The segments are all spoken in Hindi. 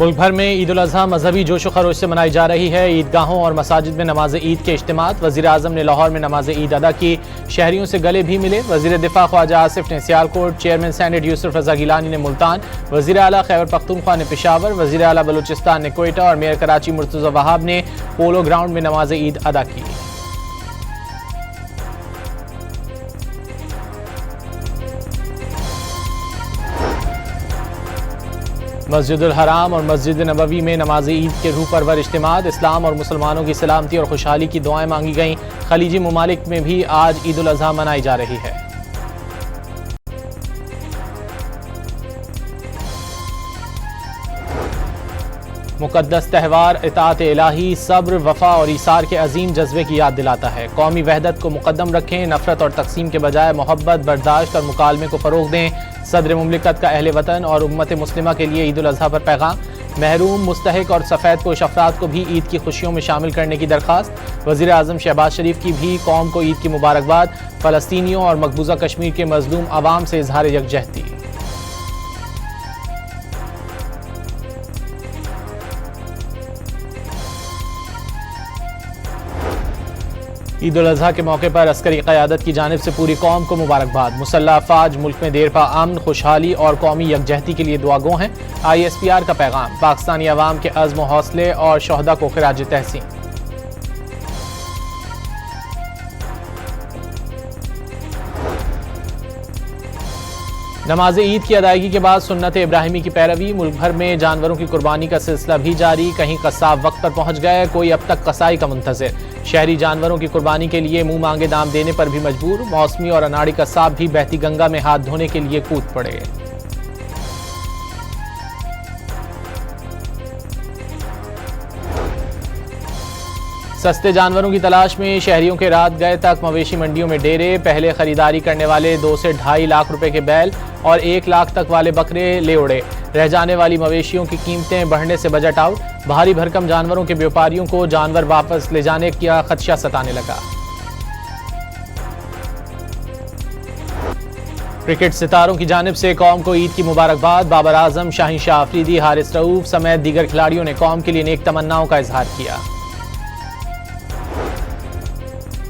मुल्क भर में ईद उल अज़हा मजहबी जोश व खरोश से मनाई जा रही है। ईदगाहों और मसाजिद में नमाज ईद के इज्तिमात। वज़ीर आज़म ने लाहौर में नमाज ईद अदा की, शहरियों से गले भी मिले। वज़ीर दिफा ख्वाजा आसिफ ने सियालकोट, चेयरमैन सेनेट यूसुफ रज़ा गिलानी ने मुल्तान, वज़ीर आला खैबर पख्तूनख्वा ने पेशावर, वज़ीर आला बलूचिस्तान ने कोयटा और मेयर कराची मुर्तज़ा वहाब ने पोलो ग्राउंड में नमाज ईद अदा की। मस्जिदुल हराम और मस्जिद नबवी में नमाज ईद के रूह परवर इज्तिमात। इस्लाम और मुसलमानों की सलामती और खुशहाली की दुआएं मांगी गईं। खलीजी ममालिक में भी आज ईद उल अज़हा मनाई जा रही है। मुक़द्दस त्यौहार इताअत इलाही, सब्र, वफ़ा और ईसार के अजीम जज्बे की याद दिलाता है। कौमी वहदत को मुक़द्दम रखें, नफ़रत और तक़सीम के बजाय मोहब्बत, बर्दाश्त और मुकालमे को फ़रोग़ दें। सदर मुमलिकत का अहले वतन और उम्मत मुस्लिमा के लिए ईद उल अज़हा पर पैगाम। महरूम, मुस्तहिक और सफ़ेद पोश अफराद को भी ईद की खुशियों में शामिल करने की दरख्वास्त। वज़ीर आज़म शहबाज शरीफ की भी कौम को ईद की मुबारकबाद। फ़लस्तीनियों और मकबूजा कश्मीर के मज़लूम अवाम से इज़हार यकजहती। ईद उल अज़हा के मौके पर अस्करी क़यादत की जानिब से पूरी कौम को मुबारकबाद। मुसल्लह अफ़वाज मुल्क में देरपा अमन, खुशहाली और कौमी यकजहती के लिए दुआगो हैं। ISPR का पैगाम। पाकिस्तानी अवाम के अज़्म हौसले और शोहदा को ख़िराज तहसीन। नमाज ईद की अदायगी के बाद सुन्नत इब्राहिमी की पैरवी। मुल्क भर में जानवरों की कुर्बानी का सिलसिला भी जारी। कहीं कसाब वक्त पर पहुंच गए, कोई अब तक कसाई का मुंतज़िर। शहरी जानवरों की कुर्बानी के लिए मुंह मांगे दाम देने पर भी मजबूर। मौसमी और अनाड़ी कसाब भी बहती गंगा में हाथ धोने के लिए कूद पड़े। सस्ते जानवरों की तलाश में शहरियों के रात गए तक मवेशी मंडियों में डेरे। पहले खरीदारी करने वाले 2 से 2.5 लाख रुपए के बैल और 1 लाख तक वाले बकरे ले उड़े। रह जाने वाली मवेशियों की कीमतें बढ़ने से बजट आउट। भारी भरकम जानवरों के व्यापारियों को जानवर वापस ले जाने का खदशा सताने लगा। क्रिकेट सितारों की जानिब से कौम को ईद की मुबारकबाद। बाबर आजम, शाहीन शाह अफरीदी, हारिस रऊफ समेत दीगर खिलाड़ियों ने कौम के लिए नेक तमन्नाओं का इजहार किया।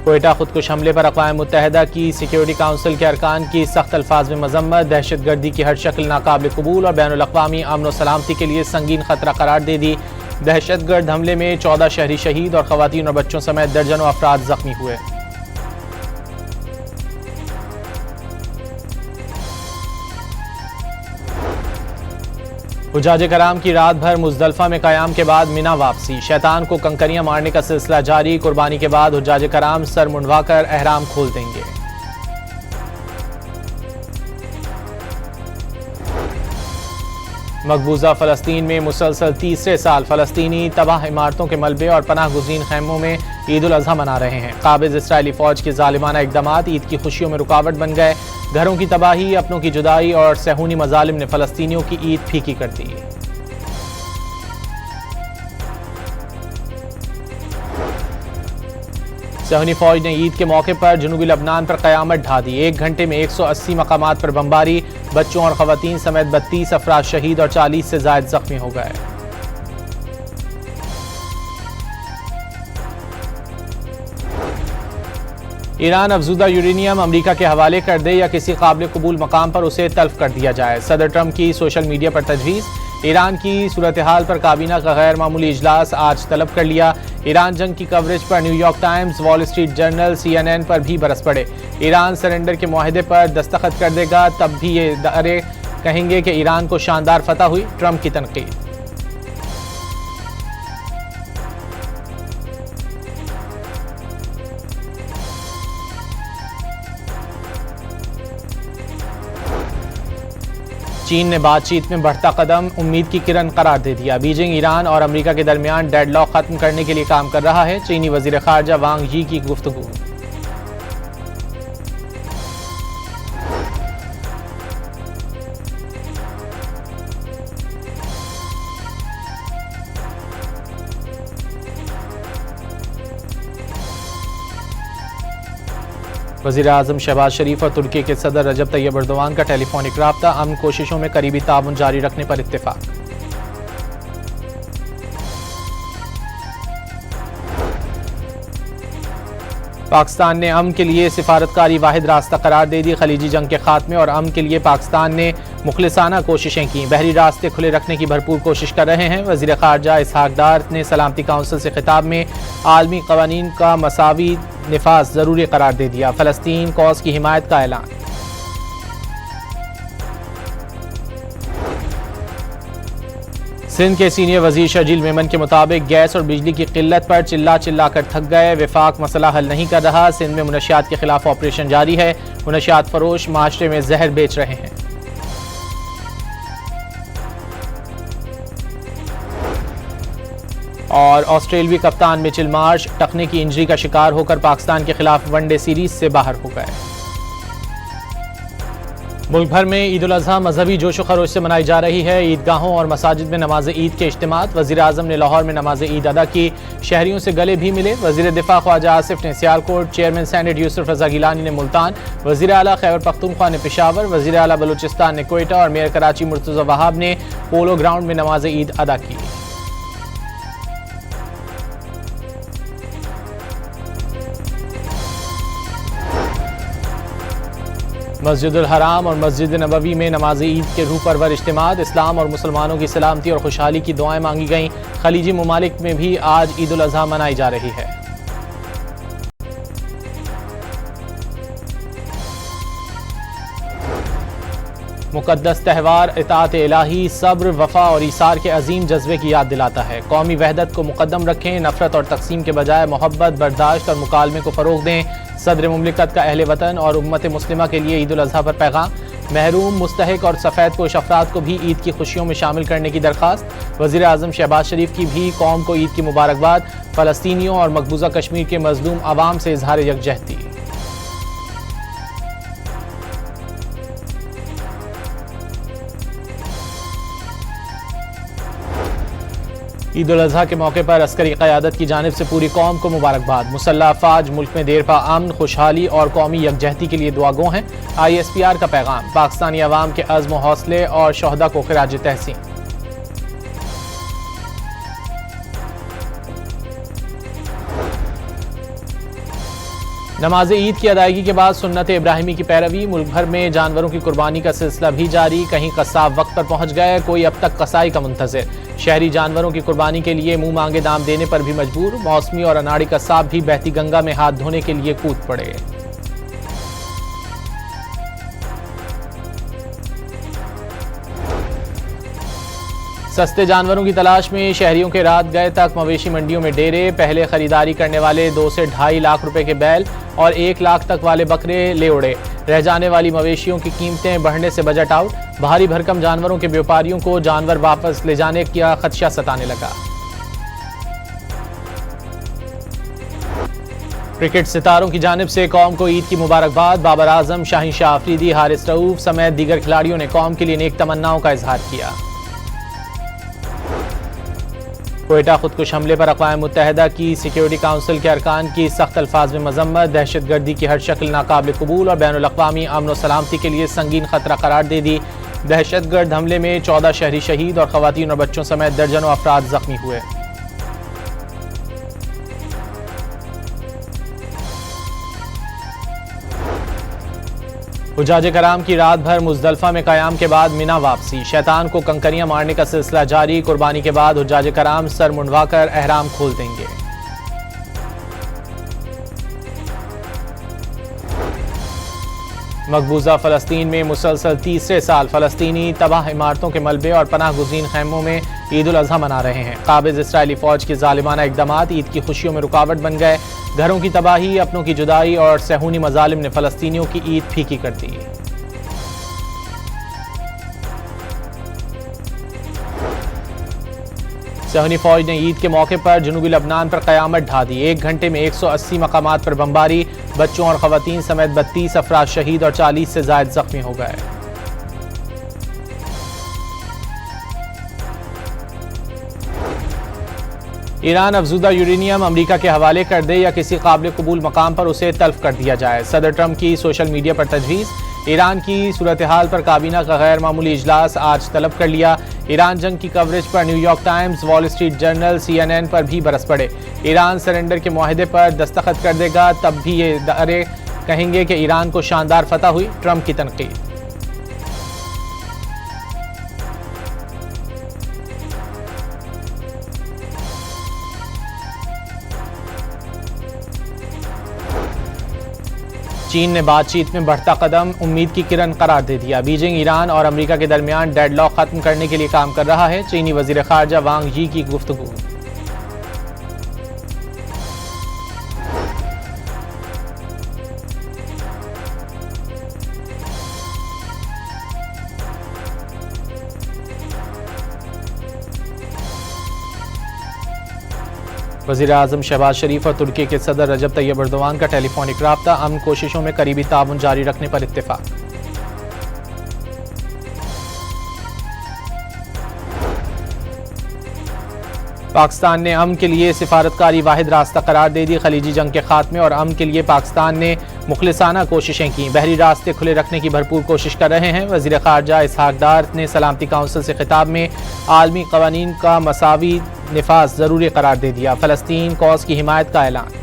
कोयटा खुदकुश हमले पर अक़वाम मुत्तहिदा की सिक्योरिटी काउंसिल के अरकान की सख्त अल्फाज में मजम्मत। दहशतगर्दी की हर शक्ल नाकाबिल कबूल और बैनुल अक़वामी अमन व सलामती के लिए संगीन खतरा करार दे दी। दहशतगर्द हमले में 14 शहरी शहीद और ख़वातीन और बच्चों समेत दर्जनों अफराद जख्मी हुए। हुज्जाज कराम की रात भर मुज़दलिफ़ा में क़याम के बाद मिना वापसी। शैतान को कंकरियां मारने का सिलसिला जारी। कुर्बानी के बाद हुज्जाज कराम सर मुंडवा कर एहराम खोल देंगे। मकबूजा फ़लस्तीन में मुसलसल तीसरे साल फ़लस्तीनी तबाह इमारतों के मलबे और पनाह गुज़ीन खैमों में ईद उल अज़हा मना रहे हैं। काबिज़ इसराइली फ़ौज के ज़ालिमाना इक़दामात ईद की खुशियों में रुकावट बन गए। घरों की तबाही, अपनों की जुदाई और सहूनी मज़ालिम ने फ़लस्तीनियों की ईद फीकी कर दी। सहूनी फ़ौज ने ईद के मौके पर जनूबी लबनान पर क़यामत ढा दी। 1 घंटे में 180 मकामात पर बमबारी। बच्चों और ख़वातीन समेत 32 अफराद शहीद और 40 से ज़ायद ज़ख्मी हो गए। ईरान अफजूदा यूरेनियम अमरीका के हवाले कर दे या किसी काबिल कबूल मकाम पर उसे तल्फ कर दिया जाए। सदर ट्रंप की सोशल मीडिया पर तजवीज़। ईरान की सूरत हाल पर काबीना का गैर मामूली इजलास आज तलब कर लिया। ईरान जंग की कवरेज पर New York times, wall street journal, CNN पर भी बरस पड़े। ईरान सरेंडर के मुआहदे पर दस्तखत कर देगा तब भी ये इदारे कहेंगे कि ईरान को शानदार फतह हुई। ट्रंप की तनकीद। चीन ने बातचीत में बढ़ता कदम उम्मीद की किरण करार दे दिया। बीजिंग ईरान और अमेरिका के दरमियान डेडलॉक खत्म करने के लिए काम कर रहा है। चीनी वजीर खारजा वांग यी की गुफ्तगू। वज़ीर आज़म शहबाज शरीफ और तुर्की के सदर रजब तैयब एर्दोगान का टेलीफोनिक राब्ता। अमन कोशिशों में करीबी ताउन जारी रखने पर इत्तेफाक। पाकिस्तान ने अमन के लिए सिफारतकारी वाहिद रास्ता करार दे दी। खलीजी जंग के खात्मे और अमन के लिए पाकिस्तान ने मुखलिसाना कोशिशें की। बहरी रास्ते खुले रखने की भरपूर कोशिश कर रहे हैं। वज़ीर ख़ारजा इसहाक डार ने सलामती काउंसिल से खिताब में आलमी क़वानीन का मसावी निफाज ज़रूरी करार दे दिया। फ़लस्तीन कॉज की हिमायत का ऐलान। सिंध के सीनियर वजीर शर्जील मेमन के मुताबिक गैस और बिजली की किल्लत पर चिल्ला चिल्ला कर थक गए। वफाक मसला हल नहीं कर रहा। सिंध में मुनशियात के खिलाफ ऑपरेशन जारी है। मुनशियात फरोश माशरे में जहर बेच रहे हैं। और ऑस्ट्रेलवी कप्तान मिचेल मार्श टखने की इंजरी का शिकार होकर पाकिस्तान के खिलाफ वनडे सीरीज से बाहर हो गए। मुल्क भर में ईद उल अज़हा मजहबी जोशो खरोश से मनाई जा रही है। ईदगाहों और मसाजिद में नमाज ईद के इज्तिमात। वज़ीर आज़म ने लाहौर में नमाज ईद अदा की। शहरियों से गले भी मिले। वज़ीर दिफा ख्वाजा आसिफ ने सियालकोट, चेयरमैन सेनेट यूसुफ रज़ा गिलानी ने मुल्तान, वज़ीर आला खैबर पख्तूनख्वा ने पेशावर, वज़ीर आला बलूचिस्तान ने कोयटा और मेयर कराची मुर्तज़ा वहाब ने पोलो ग्राउंड में नमाज ईद अदा की। मस्जिदुल हराम और मस्जिद नबवी में नमाज ईद के रूह परवर इज्तिमात। इस्लाम और मुसलमानों की सलामती और खुशहाली की दुआएं मांगी गईं। खलीजी ममालिक में भी आज ईद उल अज़हा मनाई जा रही है। मुक़द्दस त्यौहार इताअत इलाही, सब्र, वफा और ईसार के अजीम जज्बे की याद दिलाता है। कौमी वहदत को मुक़द्दम रखें, नफरत और तकसीम के बजाय मोहब्बत, बर्दाश्त और मुकालमे को फ़रोग़ दें। सदर मुमलिकत का अहले वतन और उम्मत मुस्लिमा के लिए ईद उल अज़हा पर पैगाम। महरूम, मुस्तहिक और सफ़ेद पोश अफराद को भी ईद की खुशियों में शामिल करने की दरख्वास्त। वज़ीर आज़म शहबाज शरीफ की भी कौम को ईद की मुबारकबाद। फ़लस्तीनियों और मकबूजा कश्मीर के मज़लूम अवाम से इजहार यकजहती। ईद उल अज़हा के मौके पर अस्करी क़यादत की जानिब से पूरी कौम को मुबारकबाद। मुसल्लह अफ़वाज मुल्क में देर पा अमन, खुशहाली और कौमी यकजहती के लिए दुआगो हैं। ISPR का पैगाम। पाकिस्तानी अवाम के अज़्म व हौसले और शहदा को खिराज तहसीन। नमाज ईद की अदायगी के बाद सुन्नत इब्राहिमी की पैरवी। मुल्क भर में जानवरों की कुर्बानी का सिलसिला भी जारी। कहीं कसाब वक्त पर पहुंच गए, कोई अब तक कसाई का मुंतज़िर। शहरी जानवरों की कुर्बानी के लिए मुंह मांगे दाम देने पर भी मजबूर। मौसमी और अनाड़ी कसाब भी बहती गंगा में हाथ धोने के लिए कूद पड़े। सस्ते जानवरों की तलाश में शहरियों के रात गए तक मवेशी मंडियों में डेरे। पहले खरीदारी करने वाले 2 से 2.5 लाख रुपए के बैल और 1 लाख तक वाले बकरे ले उड़े। रह जाने वाली मवेशियों की कीमतें बढ़ने से बजट आउट। भारी भरकम जानवरों के व्यापारियों को जानवर वापस ले जाने का खदशा सताने लगा। क्रिकेट सितारों की जानिब से कौम को ईद की मुबारकबाद। बाबर आजम, शाहीन शाह अफरीदी, हारिस रऊफ समेत दीगर खिलाड़ियों ने कौम के लिए नेक तमन्नाओं का इजहार किया। कोयटा खुदकुश हमले पर अक़वाम मुत्तहिदा की सिक्योरिटी काउंसिल के अरकान की सख्त अल्फाज में मजम्मत। दहशत गर्दी की हर शक्ल नाकाबिल कबूल और बैनुल अक़वामी अमन व सलामती के लिए संगीन खतरा करार दे दी। दहशत गर्द हमले में 14 शहरी शहीद और ख़वातीन और बच्चों समेत दर्जनों अफराद जख्मी हुए। हुज्जाज कराम की रात भर मुज़दलिफ़ा में क़याम के बाद मिना वापसी। शैतान को कंकरियां मारने का सिलसिला जारी। कुर्बानी के बाद हुज्जाज कराम सर मुंडवाकर एहराम खोल देंगे। मकबूजा फ़लस्तीन में मुसलसल तीसरे साल फ़लस्तीनी तबाह इमारतों के मलबे और पनाह गुज़ीन खैमों में ईद उल अज़हा मना रहे हैं। काबिज़ इसराइली फ़ौज के ज़ालिमाना इक़दामात ईद की खुशियों में रुकावट बन गए। घरों की तबाही, अपनों की जुदाई और सहूनी मज़ालिम ने फ़लस्तीनियों की ईद फीकी कर दी। सहूनी फ़ौज ने ईद के मौके पर जनूबी लबनान पर क़यामत ढा दी। 1 घंटे में 180 मकामात पर बमबारी। बच्चों और ख़वातीन समेत 32 अफराद शहीद और 40 से ज़ायद ज़ख्मी हो गए। ईरान अफजूदा यूरेनियम अमरीका के हवाले कर दे या किसी काबिल कबूल मकाम पर उसे तल्फ कर दिया जाए। सदर ट्रंप की सोशल मीडिया पर तजवीज़। ईरान की सूरत हाल पर काबीना का गैर मामूली इजलास आज तलब कर लिया। ईरान जंग की कवरेज पर New York times, wall street journal, CNN पर भी बरस पड़े। ईरान सरेंडर के मुआहदे पर दस्तखत कर देगा तब भी ये इदारे कहेंगे कि ईरान को शानदार फतह हुई। ट्रंप की तनकीद। चीन ने बातचीत में बढ़ता कदम उम्मीद की किरण करार दे दिया। बीजिंग ईरान और अमेरिका के दरमियान डेडलॉक खत्म करने के लिए काम कर रहा है। चीनी वजीर खारजा वांग यी की गुफ्तगू। वज़ीर आज़म शहबाज शरीफ और तुर्की के सदर रजब तैयब एर्दोगान का टेलीफोनिक राब्ता, अमन कोशिशों में करीबी ताउन जारी रखने पर इत्तेफाक। पाकिस्तान ने अमन के लिए सिफारतकारी वाहिद रास्ता करार दे दी। खलीजी जंग के खात्मे और अमन के लिए पाकिस्तान ने मुखलिसाना कोशिशें की। बहरी रास्ते खुले रखने की भरपूर कोशिश कर रहे हैं। वज़ीर ख़ारजा इसहाक डार ने सलामती काउंसिल से खिताब में आलमी क़वानीन का मसावी निफाज ज़रूरी करार दे दिया। फ़लस्तीन कॉज की हिमायत का ऐलान।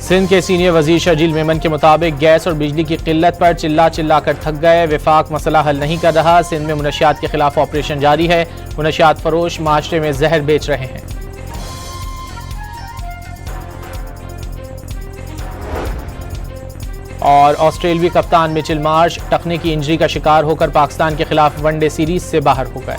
सिंध के सीनियर वजीर शर्जील मेमन के मुताबिक गैस और बिजली की किल्लत पर चिल्ला चिल्ला कर थक गए। वफाक मसला हल नहीं कर रहा। सिंध में मुनशियात के खिलाफ ऑपरेशन जारी है। मुनशियात फरोश माशरे में जहर बेच रहे हैं। और ऑस्ट्रेलवी कप्तान मिचेल मार्श टखने की इंजरी का शिकार होकर पाकिस्तान के खिलाफ वनडे सीरीज से बाहर हो गए।